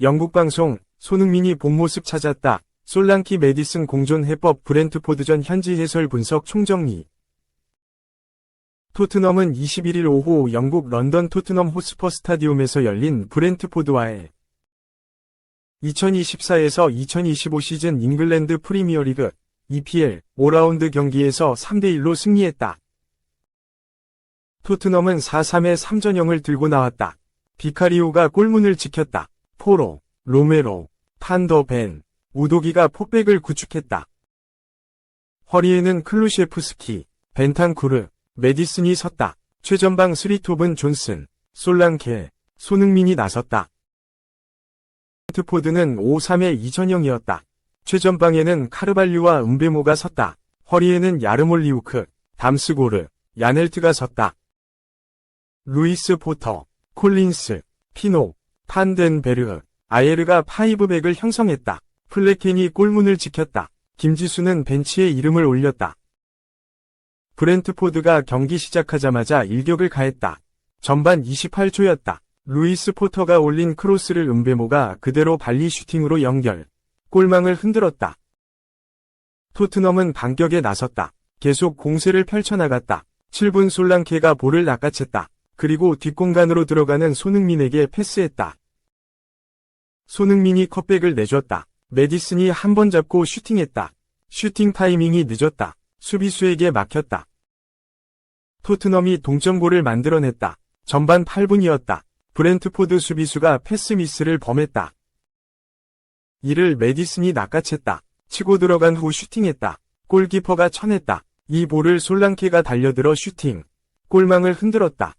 영국 방송, 손흥민이 본 모습 찾았다. 솔랑키 메디슨 공존 해법 브렌트포드전 현지 해설 분석 총정리. 토트넘은 21일 오후 영국 런던 토트넘 호스퍼 스타디움에서 열린 브렌트포드와의 2024에서 2025 시즌 잉글랜드 프리미어리그 EPL 5라운드 경기에서 3대1로 승리했다. 토트넘은 4-3의 3전형을 들고 나왔다. 비카리오가 골문을 지켰다. 포로, 로메로, 판더벤, 우도기가 포백을 구축했다. 허리에는 클루셰프스키, 벤탄쿠르, 메디슨이 섰다. 최전방 스리톱은 존슨, 솔랑케, 손흥민이 나섰다. 브렌트포드는 5-3의 2전형이었다. 최전방에는 카르발류와 은베모가 섰다. 허리에는 야르몰리우크, 담스고르, 야넬트가 섰다. 루이스 포터, 콜린스, 피노, 판덴베르, 아예르가 파이브백을 형성했다. 플레켄이 골문을 지켰다. 김지수는 벤치에 이름을 올렸다. 브렌트포드가 경기 시작하자마자 일격을 가했다. 전반 28초였다. 루이스 포터가 올린 크로스를 은베모가 그대로 발리 슈팅으로 연결. 골망을 흔들었다. 토트넘은 반격에 나섰다. 계속 공세를 펼쳐나갔다. 7분 솔랑케가 볼을 낚아챘다. 그리고 뒷공간으로 들어가는 손흥민에게 패스했다. 손흥민이 컵백을 내줬다. 메디슨이 한 번 잡고 슈팅했다. 슈팅 타이밍이 늦었다. 수비수에게 막혔다. 토트넘이 동점골을 만들어냈다. 전반 8분이었다. 브렌트포드 수비수가 패스 미스를 범했다. 이를 메디슨이 낚아챘다. 치고 들어간 후 슈팅했다. 골키퍼가 쳐냈다. 이 볼을 솔랑케가 달려들어 슈팅. 골망을 흔들었다.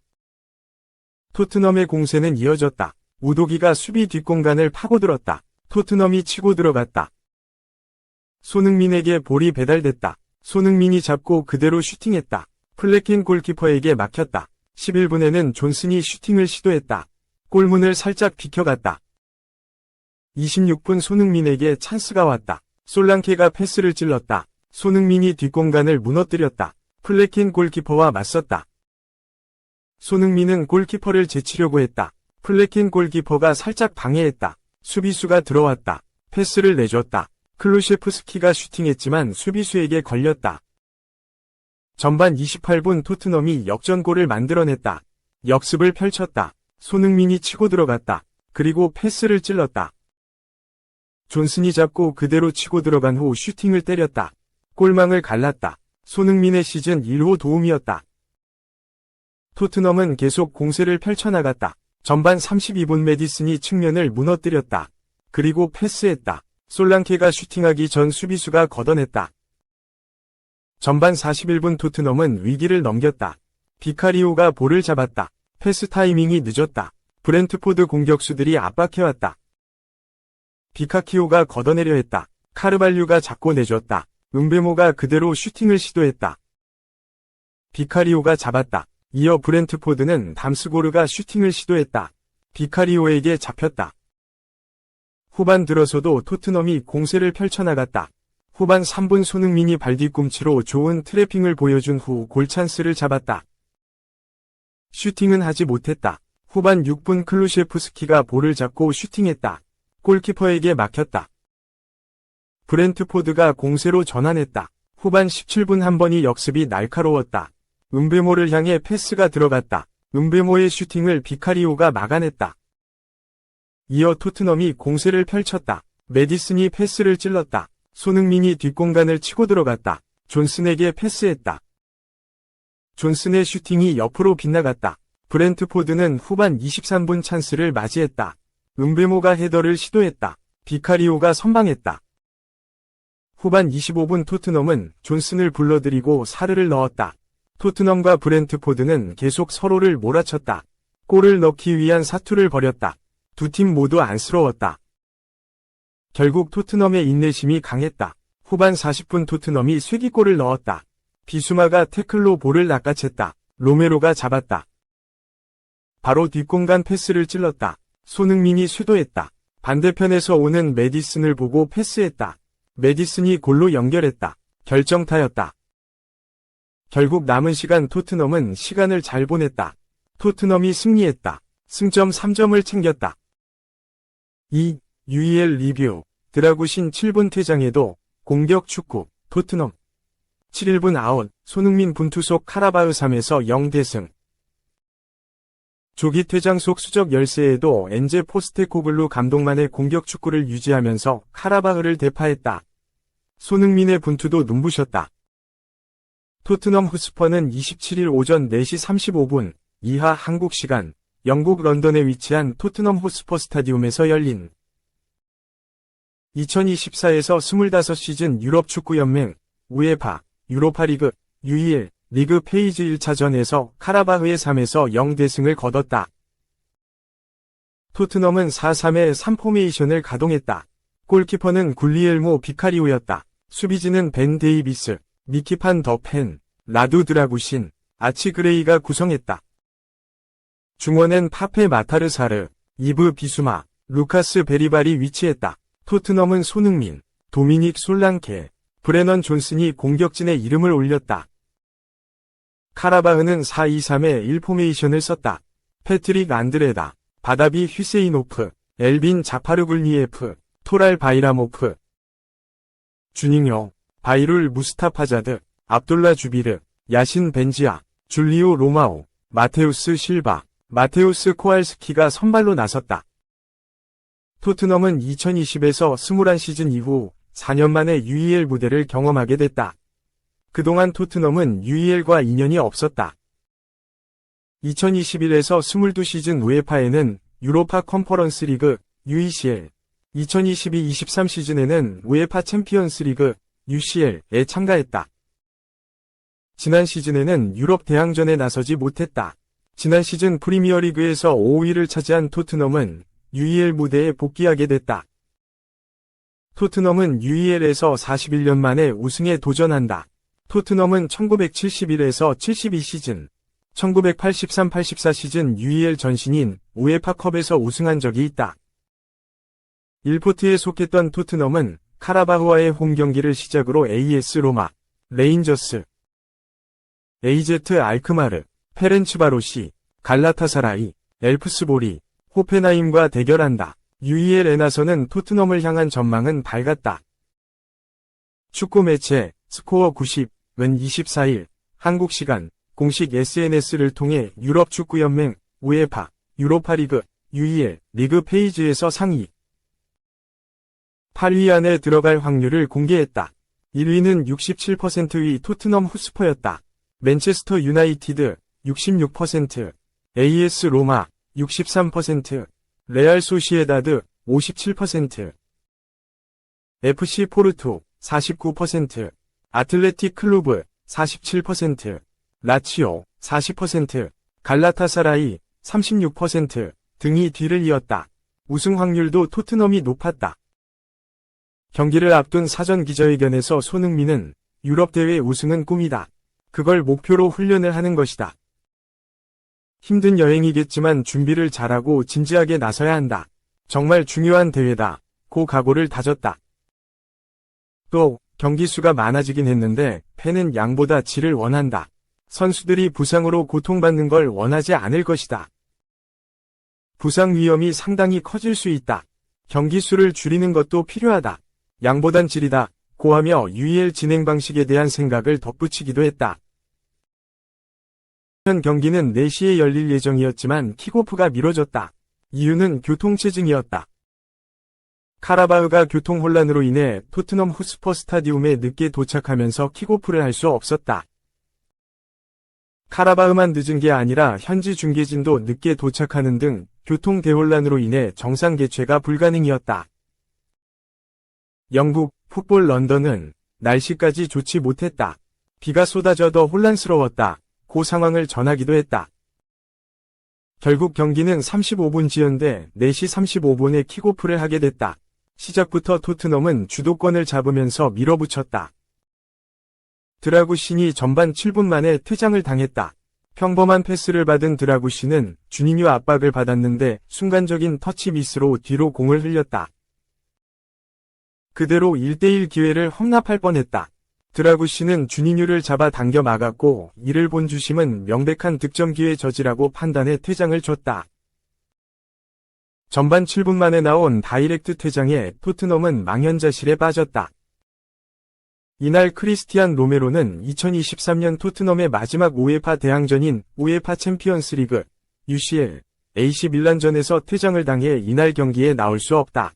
토트넘의 공세는 이어졌다. 우도기가 수비 뒷공간을 파고들었다. 토트넘이 치고 들어갔다. 손흥민에게 볼이 배달됐다. 손흥민이 잡고 그대로 슈팅했다. 플레켄 골키퍼에게 막혔다. 11분에는 존슨이 슈팅을 시도했다. 골문을 살짝 비켜갔다. 26분 손흥민에게 찬스가 왔다. 솔랑케가 패스를 찔렀다. 손흥민이 뒷공간을 무너뜨렸다. 플레켄 골키퍼와 맞섰다. 손흥민은 골키퍼를 제치려고 했다. 플레켄 골키퍼가 살짝 방해했다. 수비수가 들어왔다. 패스를 내줬다. 클루셰프스키가 슈팅했지만 수비수에게 걸렸다. 전반 28분 토트넘이 역전골을 만들어냈다. 역습을 펼쳤다. 손흥민이 치고 들어갔다. 그리고 패스를 찔렀다. 존슨이 잡고 그대로 치고 들어간 후 슈팅을 때렸다. 골망을 갈랐다. 손흥민의 시즌 1호 도움이었다. 토트넘은 계속 공세를 펼쳐나갔다. 전반 32분 메디슨이 측면을 무너뜨렸다. 그리고 패스했다. 솔랑케가 슈팅하기 전 수비수가 걷어냈다. 전반 41분 토트넘은 위기를 넘겼다. 비카리오가 볼을 잡았다. 패스 타이밍이 늦었다. 브렌트포드 공격수들이 압박해왔다. 비카키오가 걷어내려 했다. 카르발류가 잡고 내줬다. 은베모가 그대로 슈팅을 시도했다. 비카리오가 잡았다. 이어 브렌트포드는 담스고르가 슈팅을 시도했다. 비카리오에게 잡혔다. 후반 들어서도 토트넘이 공세를 펼쳐나갔다. 후반 3분 손흥민이 발뒤꿈치로 좋은 트래핑을 보여준 후 골찬스를 잡았다. 슈팅은 하지 못했다. 후반 6분 클루셰프스키가 볼을 잡고 슈팅했다. 골키퍼에게 막혔다. 브렌트포드가 공세로 전환했다. 후반 17분 한 번이 역습이 날카로웠다. 은베모를 향해 패스가 들어갔다. 은베모의 슈팅을 비카리오가 막아냈다. 이어 토트넘이 공세를 펼쳤다. 메디슨이 패스를 찔렀다. 손흥민이 뒷공간을 치고 들어갔다. 존슨에게 패스했다. 존슨의 슈팅이 옆으로 빗나갔다. 브렌트포드는 후반 23분 찬스를 맞이했다. 은베모가 헤더를 시도했다. 비카리오가 선방했다. 후반 25분 토트넘은 존슨을 불러들이고 사르를 넣었다. 토트넘과 브렌트포드는 계속 서로를 몰아쳤다. 골을 넣기 위한 사투를 벌였다. 두 팀 모두 안쓰러웠다. 결국 토트넘의 인내심이 강했다. 후반 40분 토트넘이 쐐기골을 넣었다. 비수마가 태클로 볼을 낚아챘다. 로메로가 잡았다. 바로 뒷공간 패스를 찔렀다. 손흥민이 쇄도했다. 반대편에서 오는 메디슨을 보고 패스했다. 메디슨이 골로 연결했다. 결정타였다. 결국 남은 시간 토트넘은 시간을 잘 보냈다. 토트넘이 승리했다. 승점 3점을 챙겼다. 2. UEL 리뷰. 드라구신 7분 퇴장에도 공격 축구. 토트넘 7-1분 아웃. 손흥민 분투 속 카라바흐 3에서 0대승. 조기 퇴장 속 수적 열세에도 엔제 포스테코글루 감독만의 공격 축구를 유지하면서 카라바흐를 대파했다. 손흥민의 분투도 눈부셨다. 토트넘 호스퍼는 27일 오전 4시 35분 이하 한국 시간 영국 런던에 위치한 토트넘 호스퍼 스타디움에서 열린 2024에서 25시즌 유럽 축구 연맹 우에파 유로파리그 UEL 리그 페이지 1차전에서 카라바흐의 3에서 0대승을 거뒀다. 토트넘은 4-3의 3포메이션을 가동했다. 골키퍼는 굴리엘모 비카리오였다. 수비진은 벤 데이비스, 미키판 더 펜, 라두 드라구신, 아치 그레이가 구성했다. 중원엔 파페 마타르사르, 이브 비수마, 루카스 베리발이 위치했다. 토트넘은 손흥민, 도미닉 솔랑케, 브레넌 존슨이 공격진에 이름을 올렸다. 카라바흐는 4-2-3의 1포메이션을 썼다. 패트릭 안드레다, 바다비 휴세이노프, 엘빈 자파르굴니에프, 토랄 바이라모프, 주닝요, 바이룰 무스타파자드, 압돌라 주비르, 야신 벤지아, 줄리오 로마오, 마테우스 실바, 마테우스 코알스키가 선발로 나섰다. 토트넘은 2020에서 21시즌 이후 4년 만에 UEL 무대를 경험하게 됐다. 그동안 토트넘은 UEL과 인연이 없었다. 2021에서 22시즌 우에파에는 유로파 컨퍼런스 리그 UECL, 2022-23 시즌에는 우에파 챔피언스 리그 UCL에 참가했다. 지난 시즌에는 유럽 대항전에 나서지 못했다. 지난 시즌 프리미어리그에서 5위를 차지한 토트넘은 UEL 무대에 복귀하게 됐다. 토트넘은 UEL에서 41년 만에 우승에 도전한다. 토트넘은 1971에서 72 시즌, 1983-84 시즌 UEL 전신인 우에파컵에서 우승한 적이 있다. 1포트에 속했던 토트넘은 카라바흐와의 홈경기를 시작으로 AS 로마, 레인저스, AZ 알크마르, 페렌츠바로시, 갈라타사라이, 엘프스보리, 호펜하임과 대결한다. UEL에 나서는 토트넘을 향한 전망은 밝았다. 축구 매체 스코어 90은 24일 한국 시간 공식 SNS를 통해 유럽 축구 연맹 우에파 유로파리그 UEL 리그 페이지에서 상위 8위 안에 들어갈 확률을 공개했다. 1위는 67%의 토트넘 호스퍼였다. 맨체스터 유나이티드 66%, AS 로마 63%, 레알 소시에다드 57%, FC 포르투 49%, 아틀레틱 클루브 47%, 라치오 40%, 갈라타사라이 36% 등이 뒤를 이었다. 우승 확률도 토트넘이 높았다. 경기를 앞둔 사전 기자회견에서 손흥민은 유럽 대회 우승은 꿈이다. 그걸 목표로 훈련을 하는 것이다. 힘든 여행이겠지만 준비를 잘하고 진지하게 나서야 한다. 정말 중요한 대회다. 고 각오를 다졌다. 또 경기 수가 많아지긴 했는데 팬은 양보다 질을 원한다. 선수들이 부상으로 고통받는 걸 원하지 않을 것이다. 부상 위험이 상당히 커질 수 있다. 경기 수를 줄이는 것도 필요하다. 양보단 질이다. 고하며 UEL 진행 방식에 대한 생각을 덧붙이기도 했다. 현 경기는 4시에 열릴 예정이었지만 킥오프가 미뤄졌다. 이유는 교통체증이었다. 카라바흐가 교통혼란으로 인해 토트넘 호스퍼 스타디움에 늦게 도착하면서 킥오프를 할 수 없었다. 카라바흐만 늦은 게 아니라 현지 중계진도 늦게 도착하는 등 교통 대혼란으로 인해 정상 개최가 불가능이었다. 영국 풋볼 런던은 날씨까지 좋지 못했다. 비가 쏟아져 더 혼란스러웠다. 고 상황을 전하기도 했다. 결국 경기는 35분 지연돼 4시 35분에 킥오프를 하게 됐다. 시작부터 토트넘은 주도권을 잡으면서 밀어붙였다. 드라구신이 전반 7분 만에 퇴장을 당했다. 평범한 패스를 받은 드라구신은 주니뉴 압박을 받았는데 순간적인 터치 미스로 뒤로 공을 흘렸다. 그대로 1대1 기회를 험납할 뻔했다. 드라구신은 주니뉴를 잡아 당겨 막았고 이를 본 주심은 명백한 득점 기회 저지라고 판단해 퇴장을 줬다. 전반 7분 만에 나온 다이렉트 퇴장에 토트넘은 망연자실에 빠졌다. 이날 크리스티안 로메로는 2023년 토트넘의 마지막 우에파 대항전인 우에파 챔피언스 리그 UCL AC 밀란전에서 퇴장을 당해 이날 경기에 나올 수 없다.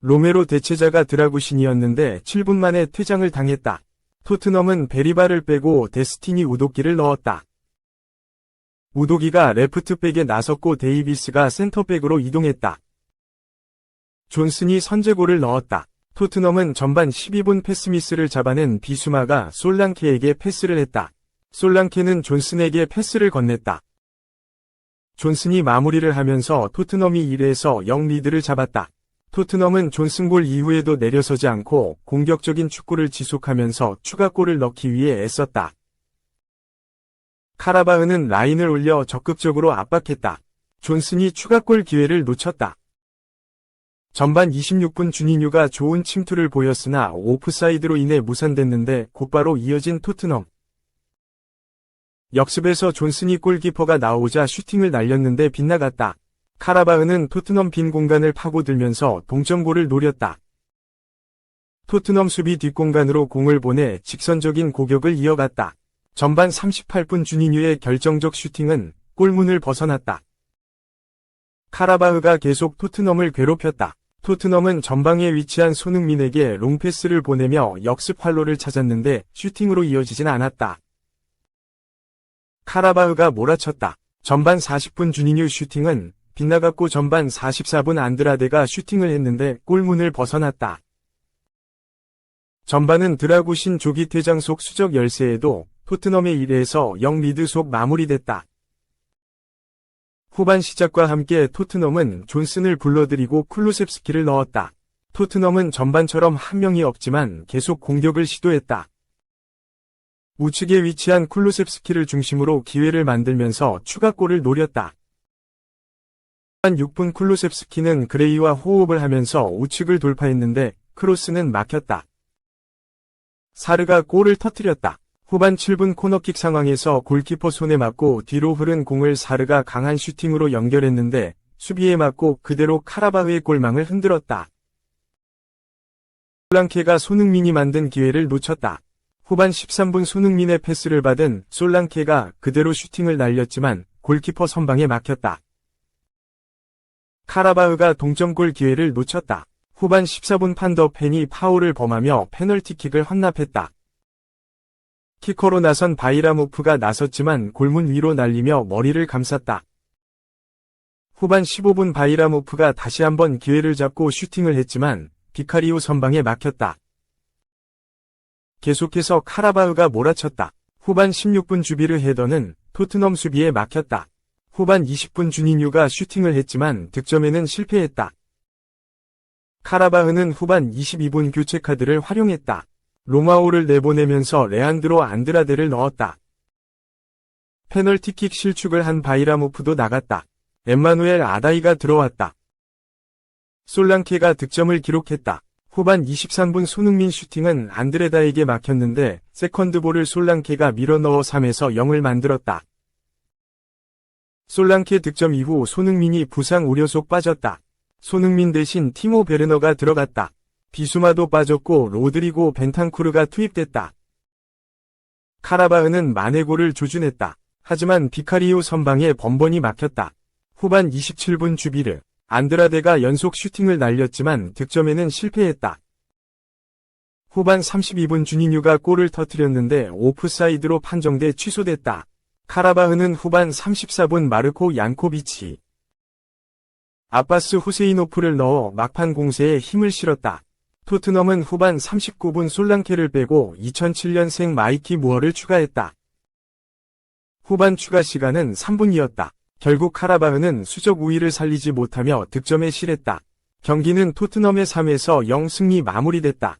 로메로 대체자가 드라구신이었는데 7분 만에 퇴장을 당했다. 토트넘은 베리바를 빼고 데스티니 우도기를 넣었다. 우도기가 레프트백에 나섰고 데이비스가 센터백으로 이동했다. 존슨이 선제골을 넣었다. 토트넘은 전반 12분 패스미스를 잡아낸 비수마가 솔랑케에게 패스를 했다. 솔랑케는 존슨에게 패스를 건넸다. 존슨이 마무리를 하면서 토트넘이 1에서 0 리드를 잡았다. 토트넘은 존슨골 이후에도 내려서지 않고 공격적인 축구를 지속하면서 추가골을 넣기 위해 애썼다. 카라바흐는 라인을 올려 적극적으로 압박했다. 존슨이 추가골 기회를 놓쳤다. 전반 26분 주니뉴가 좋은 침투를 보였으나 오프사이드로 인해 무산됐는데 곧바로 이어진 토트넘. 역습에서 존슨이 골키퍼가 나오자 슈팅을 날렸는데 빗나갔다. 카라바흐는 토트넘 빈 공간을 파고들면서 동점골을 노렸다. 토트넘 수비 뒷공간으로 공을 보내 직선적인 공격을 이어갔다. 전반 38분 주니뉴의 결정적 슈팅은 골문을 벗어났다. 카라바흐가 계속 토트넘을 괴롭혔다. 토트넘은 전방에 위치한 손흥민에게 롱패스를 보내며 역습 활로를 찾았는데 슈팅으로 이어지진 않았다. 카라바흐가 몰아쳤다. 전반 40분 주니뉴 슈팅은 빗나갔고 전반 44분 안드라데가 슈팅을 했는데 골문을 벗어났다. 전반은 드라구신 조기 퇴장 속 수적 열세에도 토트넘의 1에서 0 리드 속 마무리됐다. 후반 시작과 함께 토트넘은 존슨을 불러들이고 쿨루셉스키를 넣었다. 토트넘은 전반처럼 한 명이 없지만 계속 공격을 시도했다. 우측에 위치한 쿨루셉스키를 중심으로 기회를 만들면서 추가골을 노렸다. 후반 6분 쿨루셉스키는 그레이와 호흡을 하면서 우측을 돌파했는데 크로스는 막혔다. 사르가 골을 터뜨렸다. 후반 7분 코너킥 상황에서 골키퍼 손에 맞고 뒤로 흐른 공을 사르가 강한 슈팅으로 연결했는데 수비에 맞고 그대로 카라바흐의 골망을 흔들었다. 솔랑케가 손흥민이 만든 기회를 놓쳤다. 후반 13분 손흥민의 패스를 받은 솔랑케가 그대로 슈팅을 날렸지만 골키퍼 선방에 막혔다. 카라바흐가 동점골 기회를 놓쳤다. 후반 14분 판더펜이 파울을 범하며 페널티킥을 헌납했다. 키커로 나선 바이라모프가 나섰지만 골문 위로 날리며 머리를 감쌌다. 후반 15분 바이라모프가 다시 한번 기회를 잡고 슈팅을 했지만 비카리오 선방에 막혔다. 계속해서 카라바흐가 몰아쳤다. 후반 16분 주비르 헤더는 토트넘 수비에 막혔다. 후반 20분 주니뉴가 슈팅을 했지만 득점에는 실패했다. 카라바흐는 후반 22분 교체 카드를 활용했다. 로마오를 내보내면서 레안드로 안드라데를 넣었다. 페널티킥 실축을 한 바이라모프도 나갔다. 엠마누엘 아다이가 들어왔다. 솔랑케가 득점을 기록했다. 후반 23분 손흥민 슈팅은 안드레다에게 막혔는데 세컨드볼을 솔랑케가 밀어넣어 3에서 0을 만들었다. 솔랑케 득점 이후 손흥민이 부상 우려 속 빠졌다. 손흥민 대신 티모 베르너가 들어갔다. 비수마도 빠졌고 로드리고 벤탄쿠르가 투입됐다. 카라바흐는 마네골을 조준했다. 하지만 비카리오 선방에 번번이 막혔다. 후반 27분 주비르, 안드라데가 연속 슈팅을 날렸지만 득점에는 실패했다. 후반 32분 주니뉴가 골을 터뜨렸는데 오프사이드로 판정돼 취소됐다. 카라바흐는 후반 34분 마르코 양코비치, 아바스 후세이노프를 넣어 막판 공세에 힘을 실었다. 토트넘은 후반 39분 솔랑케를 빼고 2007년생 마이키 무어를 추가했다. 후반 추가 시간은 3분이었다. 결국 카라바흐는 수적 우위를 살리지 못하며 득점에 실했다. 경기는 토트넘의 3에서 0 승리 마무리됐다.